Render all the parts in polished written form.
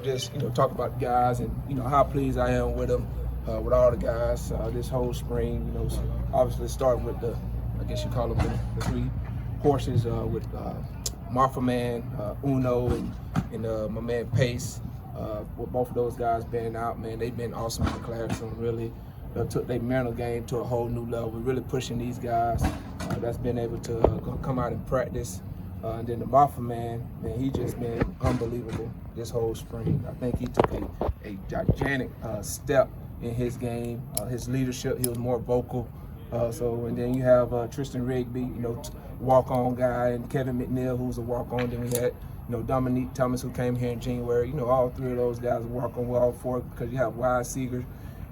Just talk about the guys and how pleased I am with them, with all the guys this whole spring. So obviously start with I guess you call them the three horses with Mafah man, Uno, and my man Pace. With both of those guys being out, man, they've been awesome in the classroom. Really took their mental game to a whole new level. We're really pushing these guys that's been able to come out and practice. And then the Mafah man, he just been unbelievable this whole spring. I think he took a gigantic step in his game, his leadership. He was more vocal. And then you have Tristan Rigby, walk-on guy, and Kevin McNeil, who's a walk-on. Then we had, Domonique Thomas, who came here in January. All three of those guys walk-on. Well, all four, because you have Wise Seeger.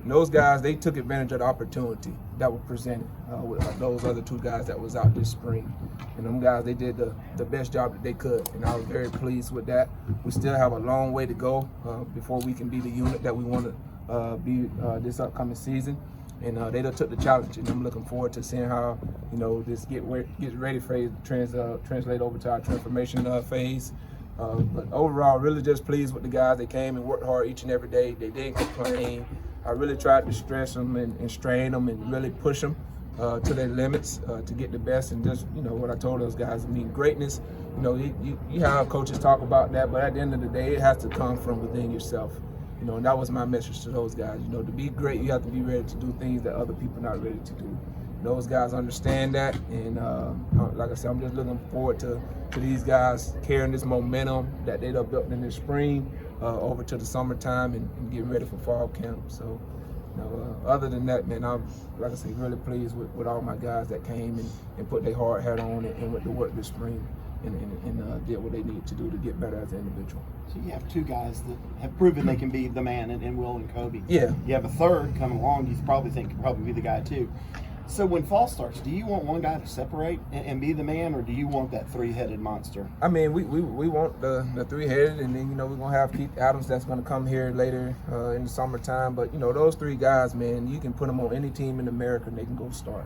And those guys, they took advantage of the opportunity that was presented with those other two guys that was out this spring. And them guys, they did the best job that they could, and I was very pleased with that. We still have a long way to go before we can be the unit that we want to be this upcoming season. And they took the challenge, and I'm looking forward to seeing how this gets ready phase translate over to our transformation phase. But overall, really just pleased with the guys. They came and worked hard each and every day. They didn't complain. I really tried to stress them and strain them and really push them to their limits to get the best. And just what I told those guys, greatness. You have coaches talk about that, but at the end of the day, it has to come from within yourself. And that was my message to those guys. To be great, you have to be ready to do things that other people are not ready to do. Those guys understand that, and like I said, I'm just looking forward to these guys carrying this momentum that they've built in the spring over to the summertime and getting ready for fall camp. So, other than that, man, I'm, like I said, really pleased with all my guys that came and put their hard hat on and went to work this spring and did what they need to do to get better as an individual. So you have two guys that have proven they can be the man in Will and Kobe. Yeah. You have a third coming along. You probably think could probably be the guy too. So when fall starts, do you want one guy to separate and be the man, or do you want that three-headed monster? I mean, we want the three-headed, and then we're gonna have Keith Adams that's gonna come here later in the summertime. But those three guys, man, you can put them on any team in America and they can go start.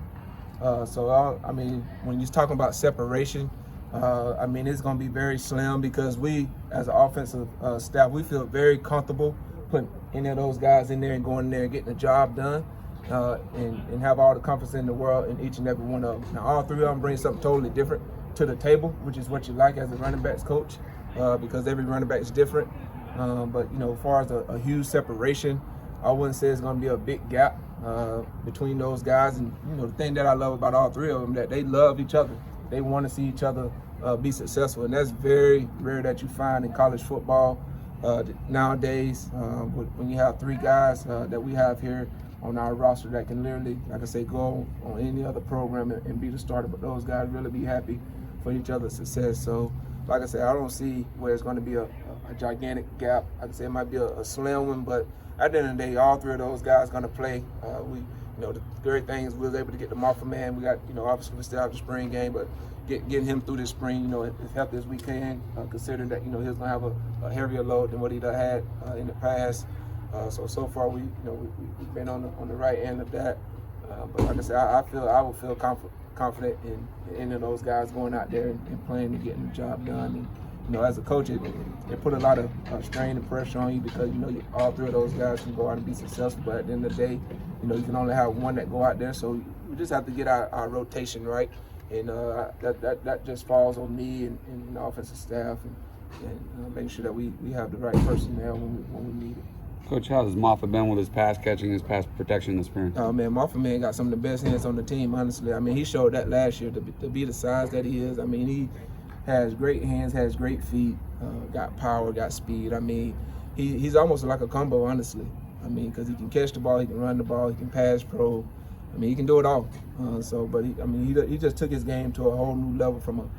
I mean, when you're talking about separation, I mean, it's gonna be very slim because we, as an offensive staff, we feel very comfortable putting any of those guys in there and going in there and getting the job done. And have all the confidence in the world in each and every one of them. Now, all three of them bring something totally different to the table, which is what you like as a running backs coach, because every running back is different. But as far as a huge separation, I wouldn't say it's going to be a big gap between those guys. And the thing that I love about all three of them, that they love each other. They want to see each other be successful, and that's very rare that you find in college football nowadays. When you have three guys that we have here on our roster that can literally, like I say, go on any other program and be the starter, but those guys really be happy for each other's success. So, like I said, I don't see where it's going to be a gigantic gap. Like I said, it might be a slim one, but at the end of the day, all three of those guys going to play. The great thing is we was able to get the Mafah man. We got, obviously we still have the spring game, but getting him through this spring, as healthy as we can, considering that, he's going to have a heavier load than what he done had in the past. So far we've been on the right end of that. But like I said, I would feel confident in any of those guys going out there and playing and getting the job done. And as a coach, it put a lot of strain and pressure on you because all three of those guys can go out and be successful. But at the end of the day, you can only have one that go out there. So we just have to get our rotation right, and that just falls on me and the offensive staff and making sure that we have the right personnel when we need it. Coach, how has Mafah been with his pass catching, his pass protection this spring? Oh man, Mafah man got some of the best hands on the team, honestly. I mean, he showed that last year to be the size that he is. I mean, he has great hands, has great feet, got power, got speed. I mean, he's almost like a combo, honestly. I mean, because he can catch the ball, he can run the ball, he can pass pro. I mean, he can do it all. He just took his game to a whole new level from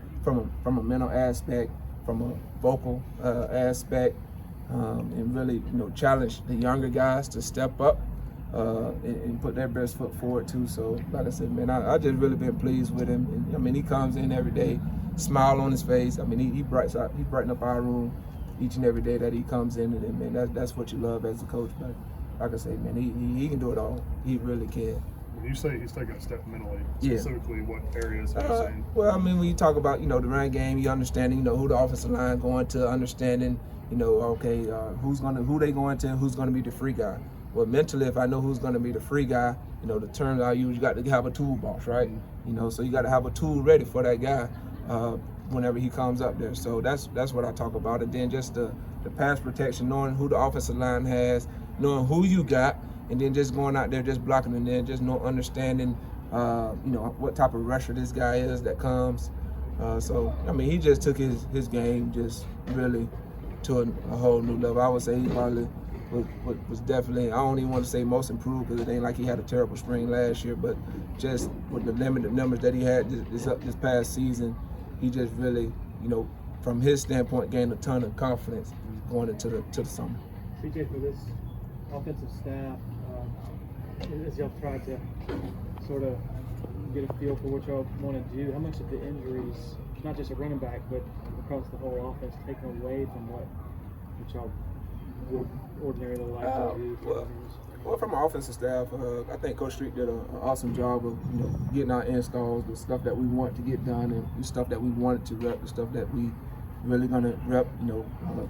a mental aspect, from a vocal aspect. And really, challenge the younger guys to step up and put their best foot forward too. So, like I said, man, I just really been pleased with him. And, I mean, he comes in every day, smile on his face. I mean, he brighten up our room each and every day that he comes in, and man, that's what you love as a coach. But like I say, man, he can do it all. He really can. When you say he's taking a step mentally, specifically what areas are you saying? Well, I mean, when you talk about, the run game, you understanding, who the offensive line going to, understanding, who they going to, and who's gonna be the free guy. Well, mentally, if I know who's gonna be the free guy, the terms I use, you got to have a toolbox, right? So you got to have a tool ready for that guy whenever he comes up there. So that's what I talk about. And then just the pass protection, knowing who the offensive line has, knowing who you got, and then just going out there just blocking, and then just understanding what type of rusher this guy is that comes. He just took his game just really to a whole new level. I would say he probably was definitely, I don't even want to say most improved, because it ain't like he had a terrible spring last year, but just with the limited numbers that he had this past season, he just really, from his standpoint, gained a ton of confidence going into the summer. CJ, for this offensive staff, as y'all tried to sort of get a feel for what y'all want to do, how much of the injuries, not just a running back, but across the whole offense, taken away from what y'all would ordinarily like to do? Well, from our offensive staff, I think Coach Street did an awesome job of getting our installs, the stuff that we want to get done, and the stuff that we wanted to rep, the stuff that we really gonna rep,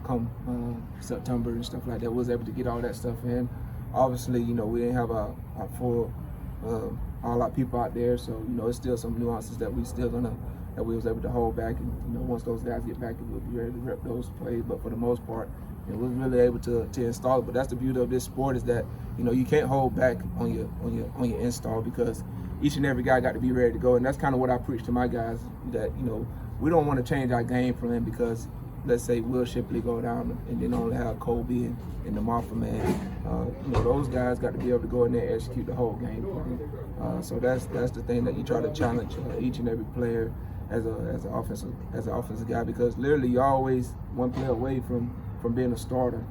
come September and stuff like that. We was able to get all that stuff in. Obviously, we didn't have our full all our people out there, so it's still some nuances that we was able to hold back, and once those guys get back, we'll be ready to rep those plays. But for the most part, we was really able to install it. But that's the beauty of this sport, is that you can't hold back on your install, because each and every guy got to be ready to go. And that's kind of what I preach to my guys, that we don't want to change our game plan because, let's say, Will Shipley go down and then only have Kobe and the Mafah man. Those guys got to be able to go in there and execute the whole game plan. So that's the thing that you try to challenge each and every player as an offensive guy, because literally you're always one play away from being a starter.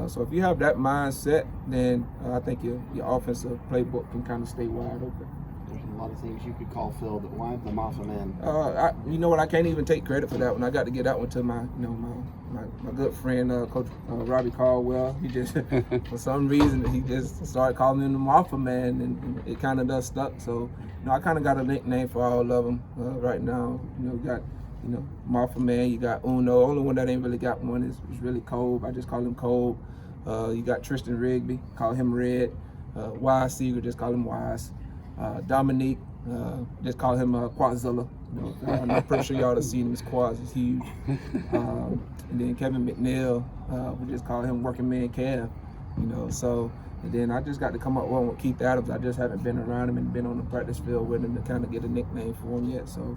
So if you have that mindset, then I think your offensive playbook can kind of stay wide open. There's a lot of things you could call, Phil, but why the Mafah man? I can't even take credit for that one. I got to get that one to my good friend, Coach Robbie Caldwell. He just, for some reason, he just started calling him the Mafah man, and it kind of does stuck. So, I kind of got a nickname for all of them right now. You got, Mafah man, you got Uno. The only one that ain't really got one is really Kobe. I just call him Kobe. You got Tristan Rigby, call him Red. Wise Seeger, just call him Wise. Domonique, just call him Quadzilla. I'm pretty sure y'all have seen him. His quads is huge. And then Kevin McNeil, we just call him Working Man Kev. And then I just got to come up with one with Keith Adams. I just haven't been around him and been on the practice field with him to kind of get a nickname for him yet. So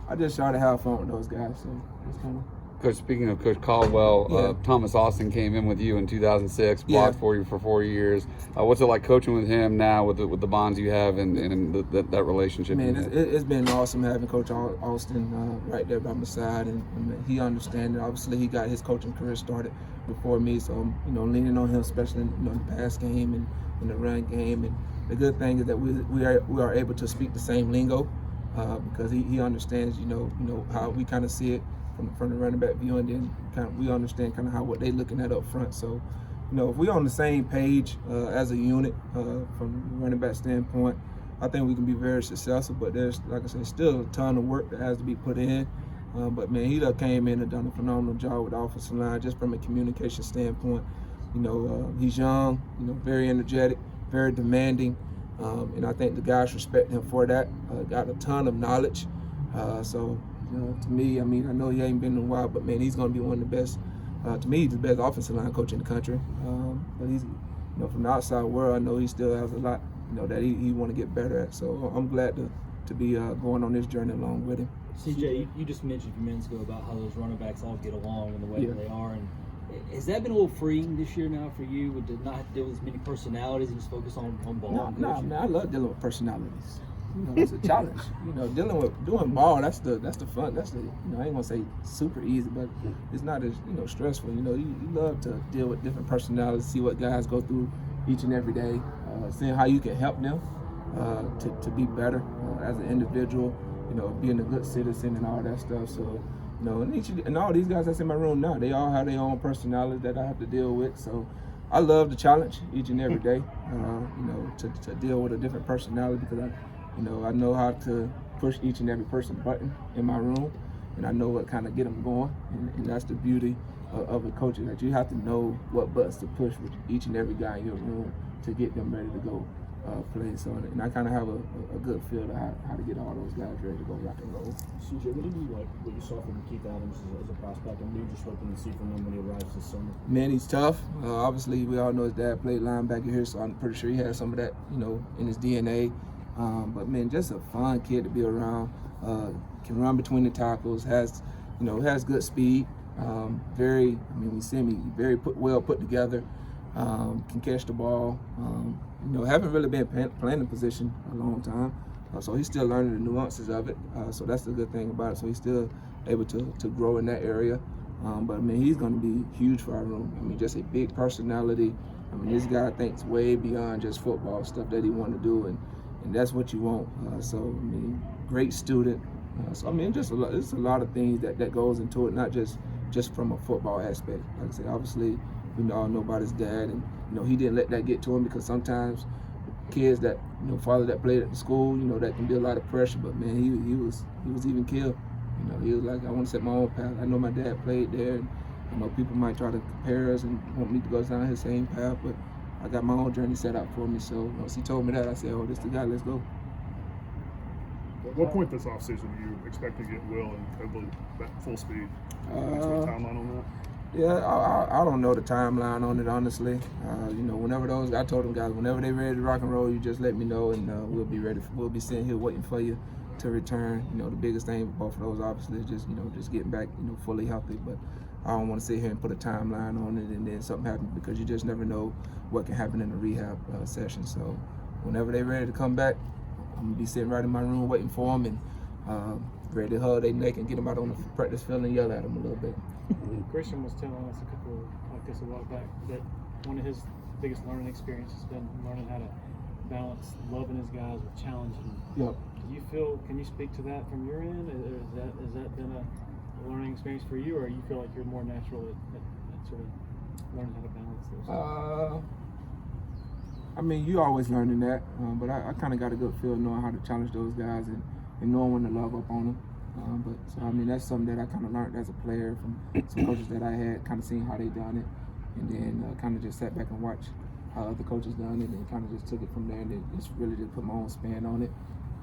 I just try to have fun with those guys. So it's kind of. Coach, speaking of Coach Caldwell, Thomas Austin came in with you in 2006, blocked for you for 4 years. What's it like coaching with him now, with the bonds you have and that relationship? Man, it's been awesome having Coach Austin right there by my side, and he understands it. Obviously, he got his coaching career started before me, so I'm leaning on him, especially in the pass game and in the run game. And the good thing is that we are able to speak the same lingo because he understands how we kind of see it from the running back view, and then we understand kind of what they're looking at up front. So, if we're on the same page as a unit from the running back standpoint, I think we can be very successful. But there's, like I said, still a ton of work that has to be put in. But man, he came in and done a phenomenal job with the offensive line, just from a communication standpoint. He's young, very energetic, very demanding, and I think the guys respect him for that. Got a ton of knowledge, so. To me, I know he ain't been in a while, but man, he's going to be one of the best. To me, he's the best offensive line coach in the country. But he's, from the outside world, I know he still has a lot, that he want to get better at. So I'm glad to be going on this journey along with him. CJ, you just mentioned a few minutes ago about how those running backs all get along in the way that they are, and has that been a little freeing this year now for you, to not have to deal with as many personalities and just focus on ball? No, man, I love dealing with personalities. It's a challenge. Doing ball, that's the fun. That's the I ain't gonna say super easy, but it's not as stressful. You love to deal with different personalities, see what guys go through each and every day, seeing how you can help them to be better as an individual. Being a good citizen and all that stuff. So and all these guys that's in my room now, they all have their own personalities that I have to deal with. So I love the challenge each and every day. To deal with a different personality, because I know how to push each and every person button in my room, and I know what kind of get them going, and that's the beauty of a coach, that you have to know what buttons to push with each and every guy in your room to get them ready to go play. So, and I kind of have a good feel of how to get all those guys ready to go rock and roll. CJ, what did you like what you saw from Keith Adams as a prospect, and you're just hoping to see from him when he arrives this summer? Man, he's tough. Obviously, we all know his dad played linebacker here, so I'm pretty sure he has some of that, in his DNA. But man, just a fun kid to be around. Can run between the tackles. Has good speed. We see him. Very well put together. Can catch the ball. Haven't really been playing the position a long time, so he's still learning the nuances of it. So that's the good thing about it. So he's still able to grow in that area. But he's going to be huge for our room. Just a big personality. This guy thinks way beyond just football stuff that he want to do, and that's what you want. Great student. It's a lot of things that goes into it, not just from a football aspect. Like I say, obviously, we all know about his dad, and he didn't let that get to him, because sometimes kids that father that played at the school, that can be a lot of pressure. But man, he was even killed. He was like, I want to set my own path. I know my dad played there, and people might try to compare us and want me to go down his same path, but I got my own journey set out for me. So once he told me that, I said, oh, this the guy, let's go. At what point this offseason do you expect to get Will and Cobley back full speed? Is there a timeline on that? Yeah, I don't know the timeline on it, honestly. Whenever I told them guys, whenever they're ready to rock and roll, you just let me know, and we'll be ready. We'll be sitting here waiting for you to return. The biggest thing with both of those, obviously, is just getting back, fully healthy. But I don't want to sit here and put a timeline on it and then something happens, because you just never know what can happen in a rehab session. So whenever they're ready to come back, I'm gonna be sitting right in my room waiting for them, and ready to hug their neck and get them out on the practice field and yell at them a little bit. Christian was telling us a while back that one of his biggest learning experiences has been learning how to balance loving his guys with challenging. Yep. Can you speak to that from your end? Has that been a learning experience for you, or you feel like you're more natural at sort of learning how to balance those things? You always learning that, but I kind of got a good feel knowing how to challenge those guys and knowing when to love up on them. That's something that I kind of learned as a player from some coaches that I had, kind of seeing how they done it, and then kind of just sat back and watched how other coaches done it, and kind of just took it from there, and then just really just put my own spin on it.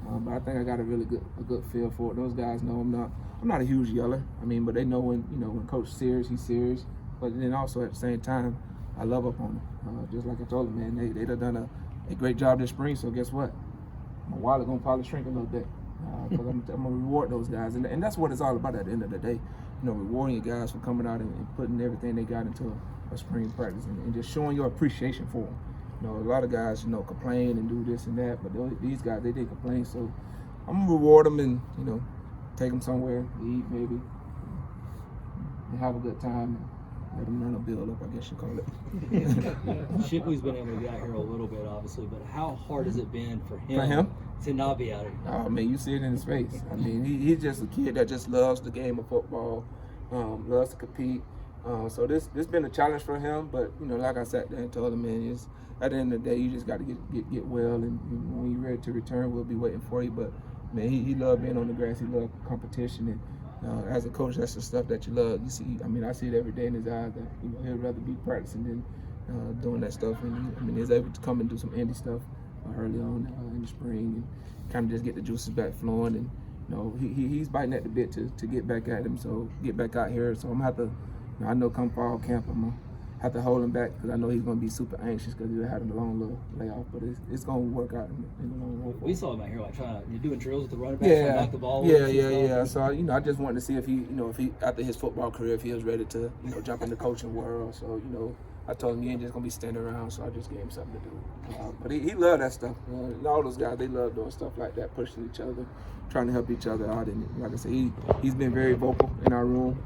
But I think I got a really good feel for it. Those guys know I'm not a huge yeller. But they know when Coach serious, he's serious. But then also at the same time, I love up on them. Just like I told them, man, they've done a great job this spring. So guess what? My wallet gonna probably shrink a little bit, because I'm gonna reward those guys, and that's what it's all about at the end of the day. Rewarding your guys for coming out and putting everything they got into a spring practice, and just showing your appreciation for them. A lot of guys, complain and do this and that, but these guys, they didn't complain. So I'm gonna reward them and, take them somewhere, eat maybe, and have a good time. Let them run a build up, I guess you call it. Shipley's been able to be out here a little bit, obviously, but how hard has it been for him to not be out here? Oh man, you see it in his face. He's just a kid that just loves the game of football, loves to compete. So this been a challenge for him, but like I sat there and told him, man, at the end of the day, you just got to get well, and when you're ready to return, we'll be waiting for you. But man, he loved being on the grass. He loved competition, and as a coach, that's the stuff that you love. You see, I see it every day in his eyes that he'd rather be practicing than doing that stuff. And he's able to come and do some indie stuff early on in the spring, and kind of just get the juices back flowing. And he's biting at the bit to get back at him. So get back out here. So I'm gonna have to. I know come fall camp, I'm gonna have to hold him back, because I know he's gonna be super anxious because he's having a long little layoff. But it's gonna work out in the long run. We saw him out here you're doing drills with the running back, trying to knock the ball away. Yeah. So I just wanted to see if he after his football career, if he was ready to jump in the coaching world. So I told him he ain't just gonna be standing around. So I just gave him something to do. But he loved that stuff. All those guys, they love doing stuff like that, pushing each other, trying to help each other out. And like I said, he's been very vocal in our room.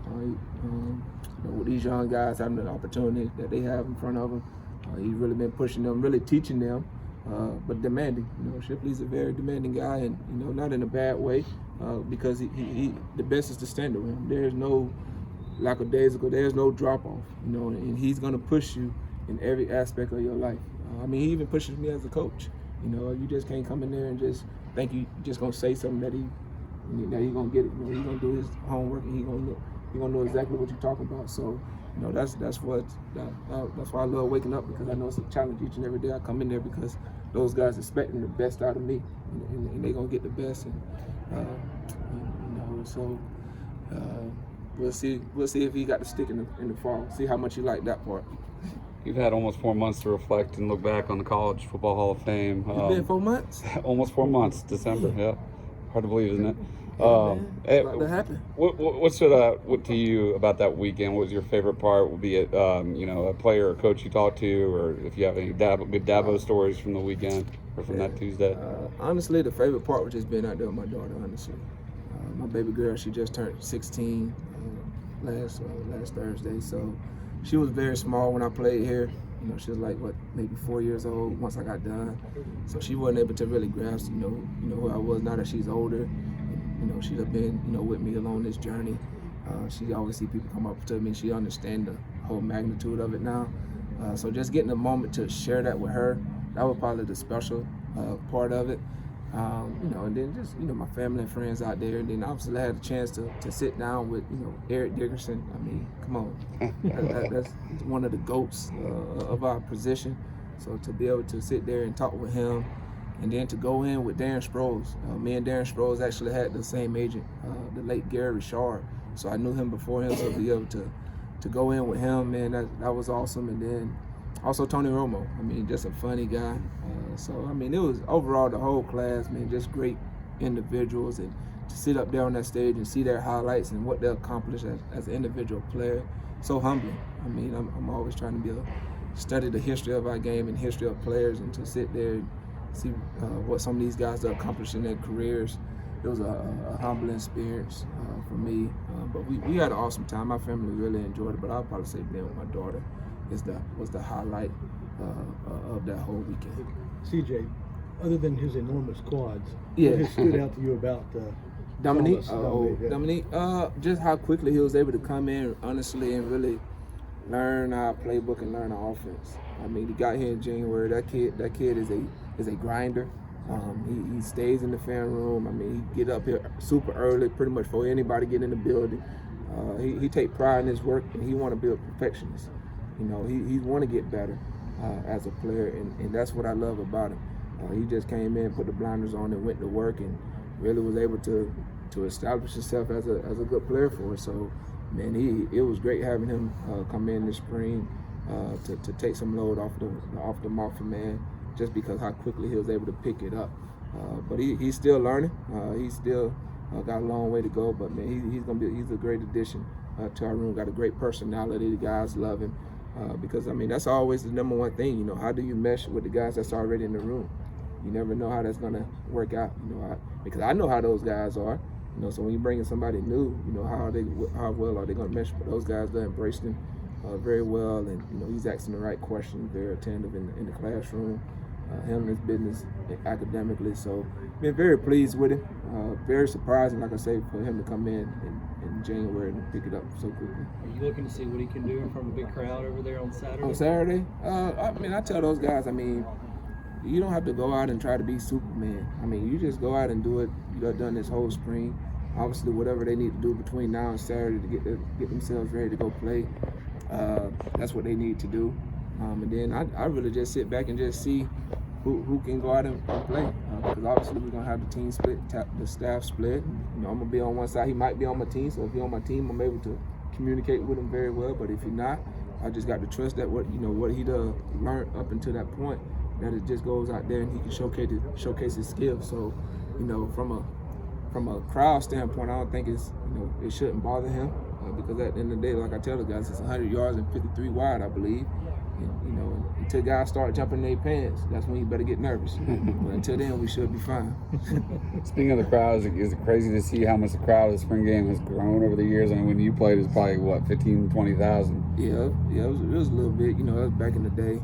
With these young guys having the opportunity that they have in front of them, he's really been pushing them, really teaching them, but demanding. Shipley's a very demanding guy, and not in a bad way, because he the best is the standard with him. There's no lackadaisical, there's no drop off, and he's gonna push you in every aspect of your life. He even pushes me as a coach. You just can't come in there and just think you just gonna say something that he's gonna get it. He's gonna do his homework, and he's gonna know exactly what you're talking about. So you know, that's why I love waking up, because I know it's a challenge each and every day I come in there, because those guys expecting the best out of me, and they're gonna get the best, and you know, so we'll see if he got the stick in the fall. See how much he liked that part. You've had almost 4 months to reflect and look back on the College Football Hall of Fame. It's been 4 months. Almost 4 months, December. Yeah, hard to believe, isn't it? It's about to happen. What stood out to you about that weekend? What was your favorite part? Would be it, you know, a player or coach you talked to, or if you have any good Dabo stories from the weekend or from that Tuesday? Honestly, the favorite part was just being out there with my daughter. Honestly, my baby girl, she just turned 16 last Thursday, so she was very small when I played here. You know, she was like maybe 4 years old once I got done, so she wasn't able to really grasp, you know who I was. Now that she's older, you know, she'd have been, you know, with me along this journey. She always see people come up to me. She understands the whole magnitude of it now. So just getting a moment to share that with her, that was probably the special part of it. You know, and then just, you know, my family and friends out there. And then obviously I had a chance to sit down with, you know, Eric Dickerson. I mean, come on. That's one of the GOATs of our position. So to be able to sit there and talk with him, and then to go in with Darren Sproles. Me and Darren Sproles actually had the same agent, the late Gary Richard. So I knew him before him, so to be able to go in with him, man, that was awesome. And then also Tony Romo. I mean, just a funny guy. So, I mean, it was overall the whole class, man, just great individuals. And to sit up there on that stage and see their highlights and what they accomplished as an individual player, so humbling. I mean, I'm always trying to study the history of our game and history of players, and to sit there and see what some of these guys have accomplished in their careers. It was a humbling experience for me. But we had an awesome time. My family really enjoyed it, but I'll probably say being with my daughter was the highlight of that whole weekend. CJ, other than his enormous quads, Yeah. what has stood out to you about Domonique? Thomas? Yeah. Domonique, just how quickly he was able to come in, honestly, and really learn our playbook and learn our offense. I mean, he got here in January. That kid is a grinder. He stays in the fan room. I mean, he get up here super early, pretty much before anybody get in the building. He take pride in his work, and he want to be a perfectionist. You know, he want to get better as a player, and that's what I love about him. He just came in, put the blinders on, and went to work, and really was able to establish himself as a good player for us. So, man, it was great having him come in this spring to take some load off the Mafah man, just because how quickly he was able to pick it up. But he's still learning. He's still got a long way to go. But man, he's a great addition to our room. Got a great personality. The guys love him because I mean that's always the number one thing. You know, how do you mesh with the guys that's already in the room? You never know how that's gonna work out. You know, because I know how those guys are. You know, so when you bring in somebody new, you know how well are they gonna mesh? But those guys, they embraced him very well, and you know he's asking the right questions, very attentive in the classroom, handling his business academically. So been very pleased with him. Very surprising, like I say, for him to come in January and pick it up so quickly. Are you looking to see what he can do in front of a big crowd over there on Saturday? On Saturday, I mean, I tell those guys, I mean, you don't have to go out and try to be Superman. I mean, you just go out and do it. You got done this whole spring. Obviously, whatever they need to do between now and Saturday to get themselves ready to go play, that's what they need to do. And then I really just sit back and just see who can go out and play. Because obviously we're gonna have the team split, the staff split. You know, I'm gonna be on one side. He might be on my team, so if he's on my team, I'm able to communicate with him very well. But if he's not, I just got to trust that what he does learn up until that point, that it just goes out there and he can showcase his skills. So, you know, from a crowd standpoint, I don't think it shouldn't bother him because at the end of the day, like I tell the guys, it's 100 yards and 53 wide, I believe. And, you know, until guys start jumping in their pants, that's when you better get nervous. But until then, we should be fine. Speaking of the crowd, is it crazy to see how much the crowd of the spring game has grown over the years? I mean, when you played, it was probably, what, 15,000, 20,000? Yeah, it was a little bit. You know, that was back in the day.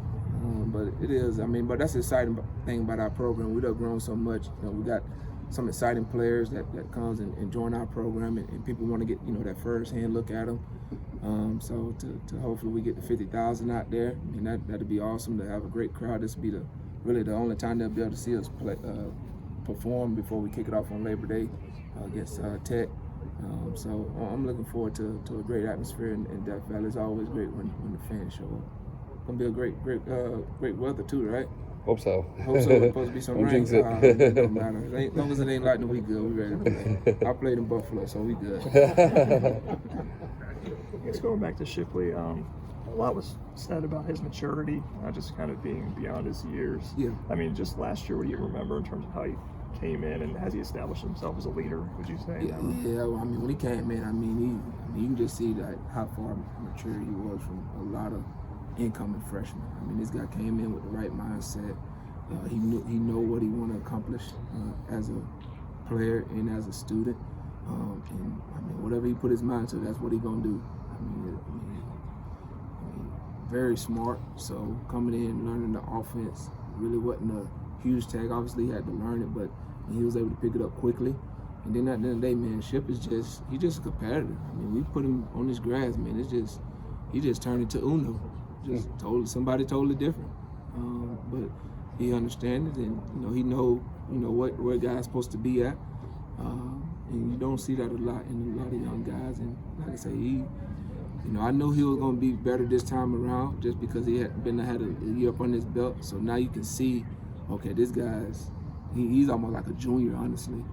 But it is, I mean, but that's the exciting thing about our program. We've grown so much. You know, we got some exciting players that comes and join our program, and people want to get, you know, that first-hand look at them. So to hopefully we get the 50,000 out there, I mean, that'd be awesome to have a great crowd. This would be really the only time they'll be able to see us perform before we kick it off on Labor Day against Tech. So I'm looking forward to a great atmosphere in Death Valley. It's always great when the fans show up. Gonna be a great weather too, right? Hope so. Hope so. It's supposed to be some Don't rain. jinx it. It don't matter. As long as it ain't lightning, we good. We ready to play. I played in Buffalo, so we good. It's going back to Shipley. A lot was said about his maturity, just kind of being beyond his years. Yeah. I mean, just last year, what do you remember in terms of how he came in and has he established himself as a leader? Would you say? Yeah. Well, I mean, when he came in, I mean, you can just see that how far mature he was from a lot of incoming freshmen. I mean, this guy came in with the right mindset. He know what he want to accomplish as a player and as a student. And I mean, whatever he put his mind to, that's what he gonna do. I mean, very smart. So coming in, learning the offense really wasn't a huge tag. Obviously, he had to learn it, but he was able to pick it up quickly. And then at the end of the day, man, Ship is he's just a competitor. I mean, we put him on this grass, man. He just turned into Uno, just somebody totally different. But he understands it, and he know where a guy's supposed to be at. And you don't see that a lot in a lot of young guys. And like I say, I know he was going to be better this time around just because he had a year up on his belt. So now you can see, okay, this he's almost like a junior, honestly,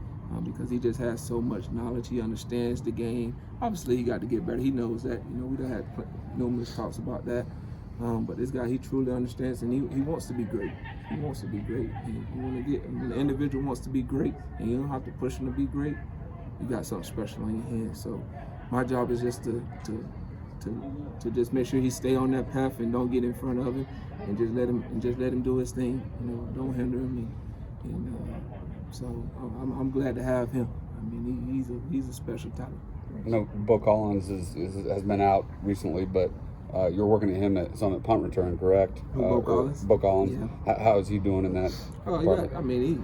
because he just has so much knowledge. He understands the game. Obviously, he got to get better. He knows that. We done had numerous talks about that. But this guy, he truly understands, and he wants to be great. He wants to be great. And when the individual wants to be great, and you don't have to push him to be great, you got something special on your hands. So my job is just to just make sure he stay on that path and don't get in front of him, and just let him do his thing. Don't hinder him. So I'm glad to have him. I mean, he's a special talent. I know Beaux Collins has been out recently, but you're working at him at punt return, correct? Beaux Collins? Beaux Collins. Yeah. How is he doing in that? Oh, yeah. I mean, he's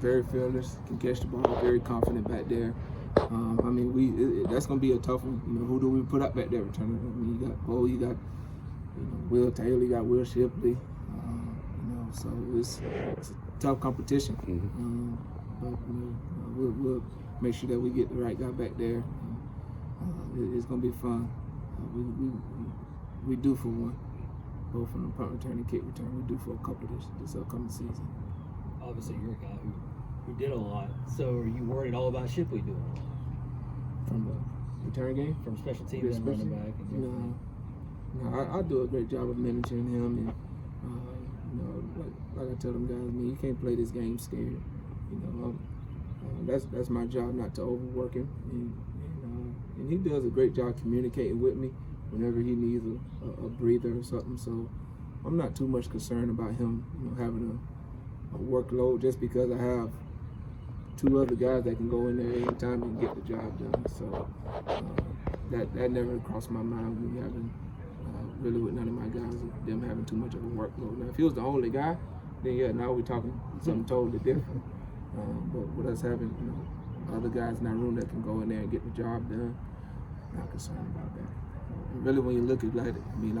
very fearless, can catch the ball, very confident back there. I mean, that's gonna be a tough one. Who do we put up back there returning? I mean, you got Beaux, you got Will Taylor, you got Will Shipley. So it's a tough competition. Mm-hmm. But we'll make sure that we get the right guy back there. It's gonna be fun. We do for one, both from the punt return and kick return. We do for a couple this upcoming season. Obviously, you're a guy who did a lot. So are you worried at all about Shipley doing a lot? From the return game? From special teams and running back? And No, I do a great job of managing him. And, like I tell them guys, man, you can't play this game scared. That's my job, not to overwork him. And he does a great job communicating with me whenever he needs a breather or something. So I'm not too much concerned about him, having a workload just because I have two other guys that can go in there anytime and get the job done. So that never crossed my mind when having really with none of my guys, them having too much of a workload. Now, if he was the only guy, then yeah, now we're talking something totally different. But with us having other guys in that room that can go in there and get the job done, not concerned about that. Really, when you look at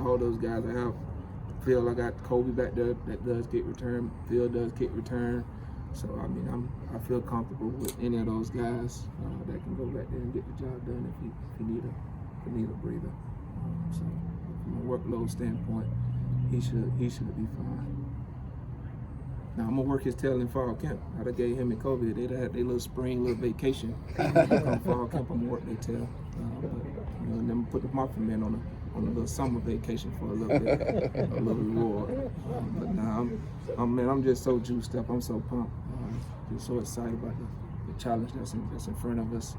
all those guys I have. Phil, I got Kobe back there that does kick return. Phil does kick return. So I feel comfortable with any of those guys that can go back there and get the job done if he need a breather. So from a workload standpoint, he should be fine. Now I'm gonna work his tail in fall camp. I done gave him and Kobe. They had their little vacation. Come fall camp, I'm gonna work their tail. And then put the Mafah men on a little summer vacation for a little bit, a little reward. But now I'm just so juiced up. I'm so pumped. Just so excited about the challenge that's in front of us.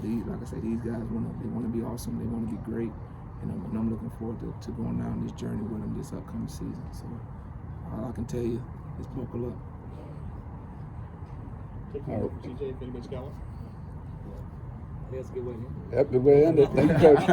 Like I said, these guys want to be awesome. They want to be great, and I'm looking forward to going down this journey with them this upcoming season. So all I can tell you is buckle up. TJ, if anybody's got one. I think that's a good way to end it. Yep, good way to end it. Thank you, Coach.